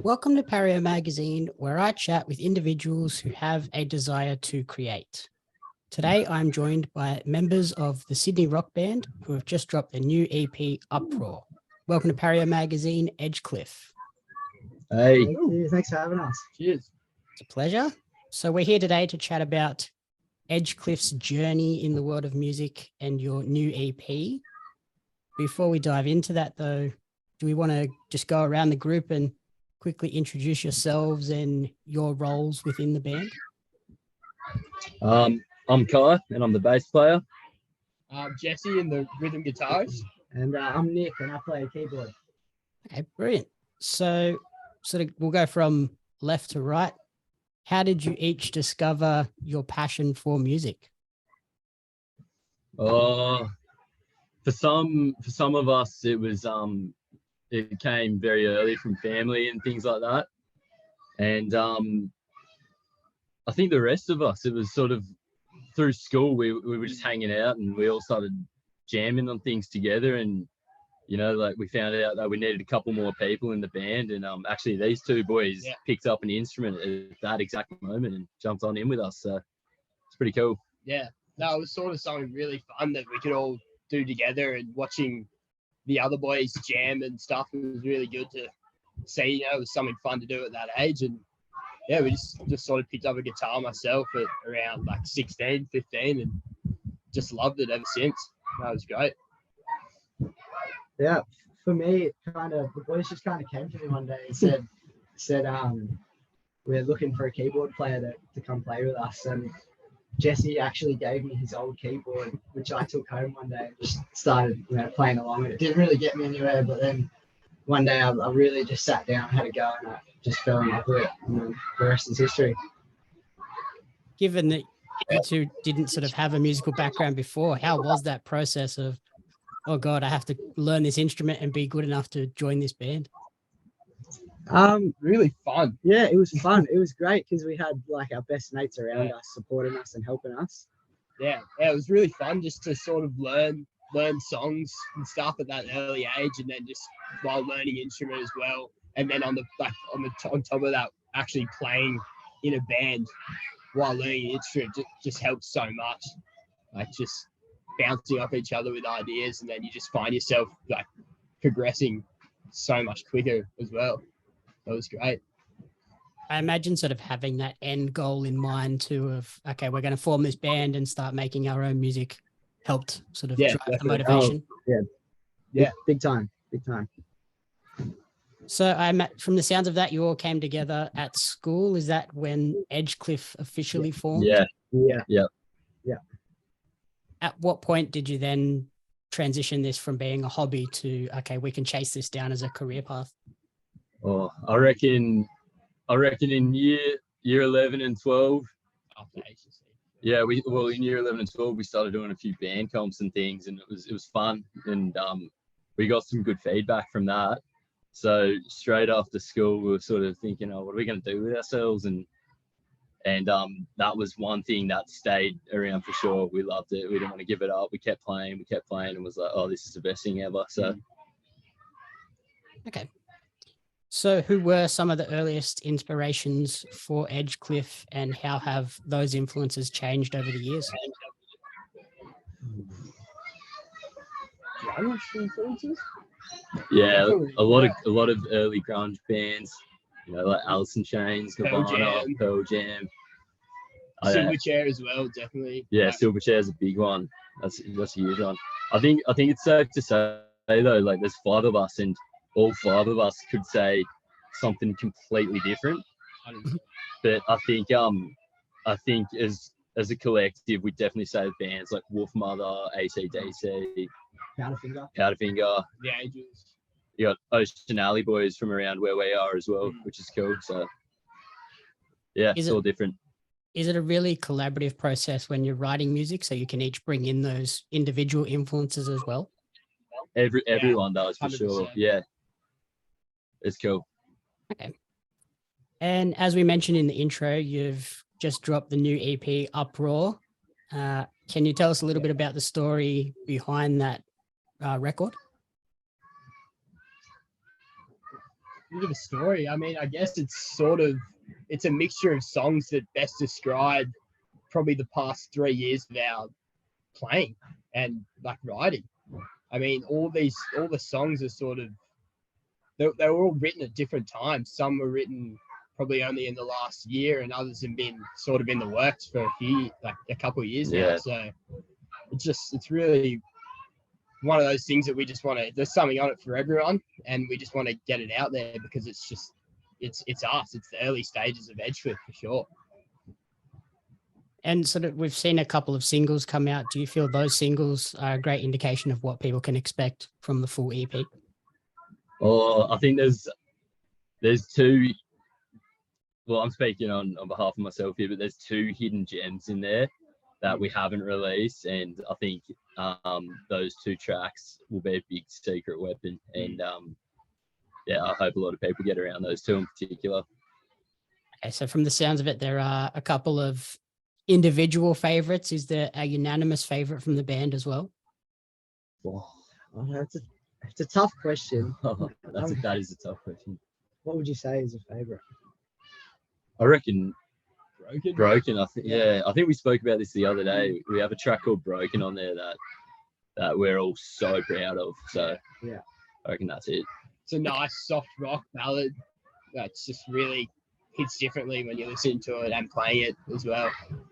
Welcome to Pario magazine, where I chat with individuals who have a desire to create. Today, I'm joined by members of the Sydney rock band who have just dropped their new EP, Uproar. Welcome to Pario magazine, Edgecliff. Hey. Thank you. Thanks for having us. Cheers. It's a pleasure. So we're here today to chat about Edgecliff's journey in the world of music and your new EP. Before we dive into that, though, do we want to just go around the group and quickly introduce yourselves and your roles within the band? I'm Kai, and I'm the bass player. I'm Jesse in the rhythm guitars. And I'm Nick, and I play keyboard. Okay, brilliant. So we'll go from left to right. How did you each discover your passion for music? For some of us, it was it came very early from family and things like that, and I think the rest of us, it was sort of through school. We were just hanging out, and we all started jamming on things together, and like we found out that we needed a couple more people in the band, and actually these two boys picked up an instrument at that exact moment and jumped on in with us. So it's pretty cool. Yeah, no, it was sort of something really fun that we could all do together, and watching the other boys jam and stuff, it was really good to see. It was something fun to do at that age. And yeah, we just sort of picked up a guitar myself at around like 16, 15, and just loved it ever since. That was great. Yeah, for me, the boys just kind of came to me one day and said we're looking for a keyboard player to come play with us. And Jesse actually gave me his old keyboard, which I took home one day and just started playing along with it. Didn't really get me anywhere, but then one day I really just sat down, had a go, and I just fell in love with it. And then the rest is history. Given that you two didn't sort of have a musical background before, how was that process of, oh God, I have to learn this instrument and be good enough to join this band? Really fun. Yeah, it was fun. It was great because we had like our best mates around us, supporting us and helping us. Yeah, it was really fun just to sort of learn songs and stuff at that early age, and then just while learning instrument as well. And then on top of that, actually playing in a band while learning an instrument just helps so much. Like just bouncing off each other with ideas, and then you just find yourself like progressing so much quicker as well. That was great. I imagine sort of having that end goal in mind too of, okay, we're going to form this band and start making our own music helped sort of drive the motivation. Yeah, big time. So from the sounds of that, you all came together at school. Is that when Edgecliff officially formed? Yeah. At what point did you then transition this from being a hobby to, okay, we can chase this down as a career path? Oh, I reckon in year 11 and 12. Yeah, in year 11 and 12 we started doing a few band comps and things, and it was fun, and we got some good feedback from that. So straight after school we were sort of thinking, oh, what are we going to do with ourselves? And that was one thing that stayed around for sure. We loved it. We didn't want to give it up. We kept playing, and was like, oh, this is the best thing ever. So okay. So who were some of the earliest inspirations for Edgecliff, and how have those influences changed over the years? Yeah, a lot of early grunge bands, like Alice in Chains, Nirvana, Pearl Jam. Silverchair as well, definitely. Yeah, Silverchair is a big one. That's a huge one. I think it's safe to say though, like there's 5 of us, and all 5 of us could say something completely different. But I think as a collective, we definitely say bands like Wolfmother, AC/DC, Powderfinger. The Angels. You got Ocean Alley Boys from around where we are as well, which is cool. So yeah, it's all different. Is it a really collaborative process when you're writing music, so you can each bring in those individual influences as well? Everyone does, for 100%. Sure. Yeah, it's cool. Okay. And as we mentioned in the intro, you've just dropped the new EP, Uproar. Can you tell us a little bit about the story behind that record? bit of a story. I mean, I guess it's a mixture of songs that best describe probably the past 3 years of our playing and like writing. I mean, all the songs are sort of, they were all written at different times. Some were written probably only in the last year, and others have been sort of in the works for a couple of years now. So it's really one of those things that we just want to, there's something on it for everyone, and we just want to get it out there because it's us. It's the early stages of Edgecliff for sure. And sort of, we've seen a couple of singles come out. Do you feel those singles are a great indication of what people can expect from the full EP? Oh, I think there's two. Well, I'm speaking on behalf of myself here, but there's 2 hidden gems in there that we haven't released, and I think those 2 tracks will be a big secret weapon. And yeah, I hope a lot of people get around those 2 in particular. Okay, so from the sounds of it, there are a couple of individual favorites. Is there a unanimous favorite from the band as well? Oh, it's a tough question. That is a tough question. What would you say is a favorite? I reckon Broken. I think we spoke about this the other day. We have a track called Broken on there that we're all so proud of. So yeah, I reckon that's it. It's a nice soft rock ballad that's just really hits differently when you listen to it and playing it as well.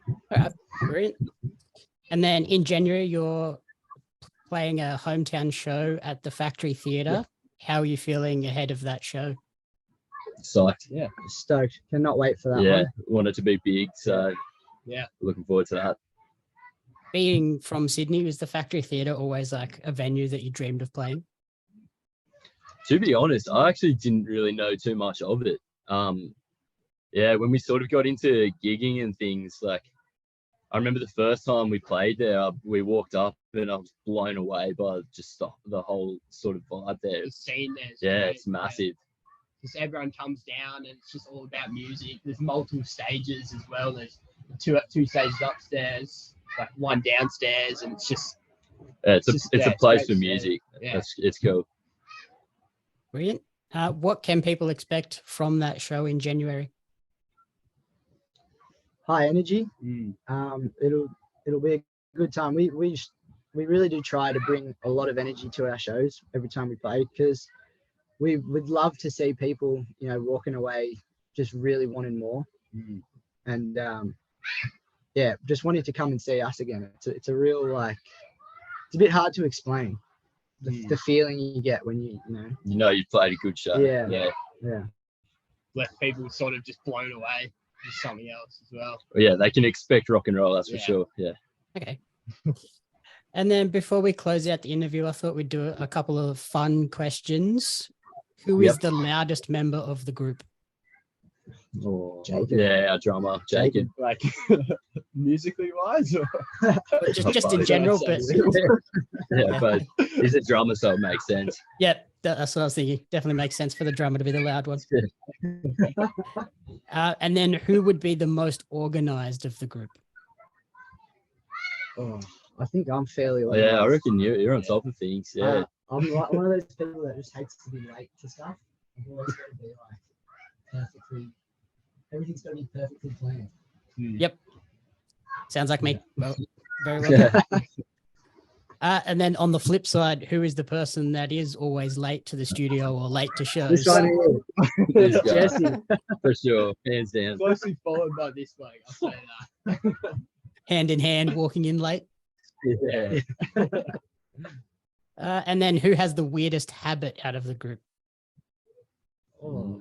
All right, brilliant. And then in January, you're playing a hometown show at the Factory Theatre. Yeah. How are you feeling ahead of that show? Psyched. Yeah, stoked. Cannot wait for that one. Yeah, want it to be big. So yeah, looking forward to that. Being from Sydney, was the Factory Theatre always like a venue that you dreamed of playing? To be honest, I actually didn't really know too much of it. Yeah, when we sort of got into gigging and things, like I remember the first time we played there, we walked up and I was blown away by just the whole sort of vibe there. The scene there. Yeah, great. it's massive. Just everyone comes down and it's just all about music. There's multiple stages as well. There's two stages upstairs, like one downstairs, and it's just it's a place for music. Yeah, it's cool. Brilliant. What can people expect from that show in January? High energy. It'll be a good time. We really do try to bring a lot of energy to our shows every time we play, because we would love to see people, walking away just really wanting more, and yeah, just wanting to come and see us again. It's a real, it's a bit hard to explain the feeling you get when you you've played a good show. Yeah. Left people sort of just blown away with something else as well. Yeah, they can expect rock and roll, that's for sure. Yeah. Okay. And then before we close out the interview, I thought we'd do a couple of fun questions. Who is the loudest member of the group? Oh, Jacob. Yeah, our drummer, Jacob. Like musically wise, or just in general, but yeah, but he's a drummer, so it makes sense. Yeah, that's what I was thinking. Definitely makes sense for the drummer to be the loud one. And then who would be the most organized of the group? Oh, I think I'm fairly I reckon you're on top of things. Yeah. I'm like one of those people that just hates to be late to stuff. I've always got to be perfectly. Everything's got to be perfectly planned. Yep. Sounds like me. Well, very well. And then on the flip side, who is the person that is always late to the studio or late to shows? This guy here. Jesse. For sure. Hands down. Closely followed by this bloke, I'll say that. Hand in hand, walking in late. Yeah. And then who has the weirdest habit out of the group? Oh.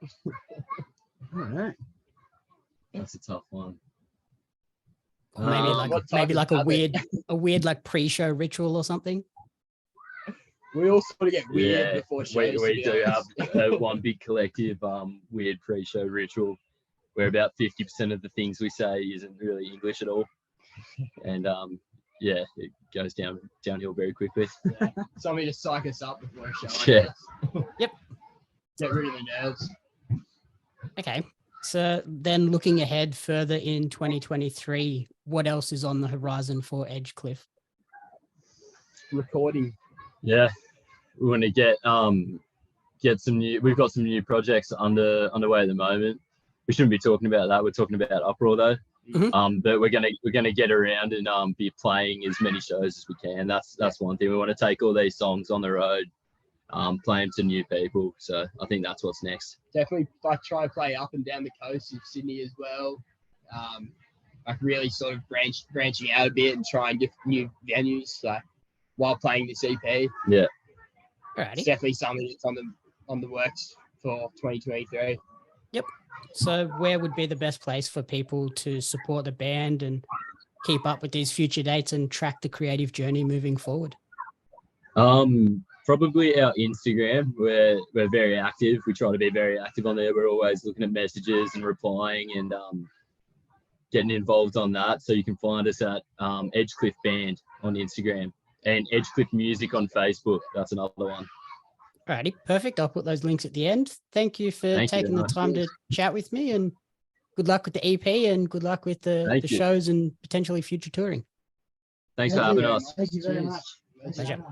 I don't know. That's a tough one. Or maybe like a weird like pre-show ritual or something. We all sort of get weird before shows. We do have one big collective weird pre-show ritual where about 50% of the things we say isn't really English at all. And it goes downhill very quickly. Yeah. Somebody to psych us up before a show. Yeah. Yep. Get rid of the nerves. Okay. So then looking ahead further in 2023, what else is on the horizon for Edgecliff? Recording Yeah, we want to get some new. We've got some new projects underway at the moment. We shouldn't be talking about that. We're talking about Uproar though. But we're gonna get around and be playing as many shows as we can. That's one thing. We want to take all these songs on the road, play them to new people. So I think that's what's next. Definitely like try to play up and down the coast of Sydney as well. Like really sort of branching out a bit and trying different new venues while playing this EP. Yeah. It's definitely something that's on the works for 2023. Yep. So where would be the best place for people to support the band and keep up with these future dates and track the creative journey moving forward? Probably our Instagram. We're very active. We try to be very active on there. We're always looking at messages and replying and getting involved on that. So you can find us at Edgecliff Band on Instagram and Edgecliff Music on Facebook. That's another one. Alrighty, perfect. I'll put those links at the end. Thank you for taking the time to chat with me, and good luck with the EP and good luck with the shows and potentially future touring. Thanks for having us. Thank you very much. Pleasure.